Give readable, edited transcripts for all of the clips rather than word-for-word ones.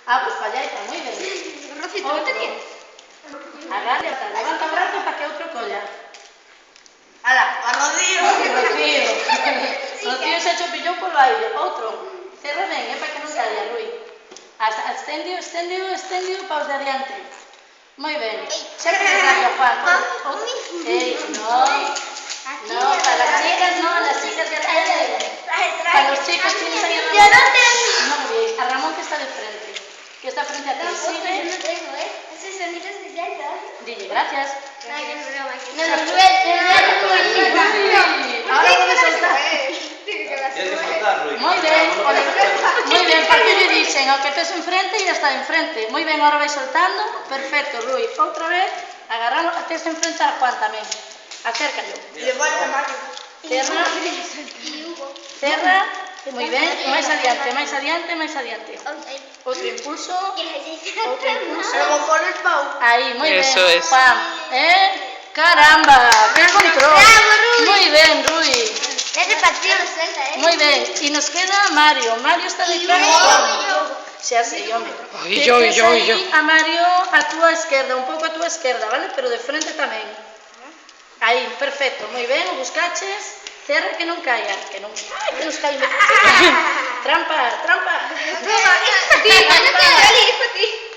Ah, pues para allá está, moi ben. Rocito, non te tienes? Agárrate, levanta o brazo para que outro colla. Ala, a Rocío. Rocío. Rocío se chopillou polo aire. Outro. Cerra ben, para que non caia, Rui. Estendio para os de adiante. Moi ben. Xa que les daría Juan. No, para las chicas no, las chicas ya tienen. Para los chicos tienes ahí a Ramón. Yo no tengo. No, bien, a Ramón que está de frente. Que está frente a ti. Sigue. Yo no tengo, ¿eh? Esos sonidos de Zelda. Dile, gracias. Ay, qué broma. No, ahora puedes soltar. Tienes que soltar, Rui. Moi ben, porque lle dixen, ao que tes enfrente e está enfrente. Moi ben, ahora vai soltando. Perfecto, Rui. Outra vez, agarramos, tes enfrente a Juan tamén. Acércalo. Le falta Mario. Cerra. Moi ben, máis adiante. Outro impulso. A lo mejor es Pau. Aí, moi ben. Eso es. Juan. Caramba, que control. Bravo, Rui. Moi ben, Rui. Es de partido de Zelda, ¿eh? Moi ben, e nos queda Mario. Mario está detrás de Juan. Xa sei, home. Ai, yo. A Mario a túa esquerda, un pouco a túa esquerda, vale? Pero de frente tamén. Aí, perfecto, moi ben, o buscaches. Cerra que non caia, que nos cae. Trampa.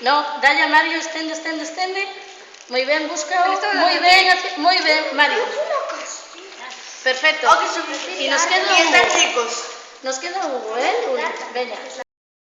No, dalle a Mario, estende. Moi ben, búscao. Moi ben, Mario. Perfecto. E nos queda Hugo. Nos queda Hugo, Veña.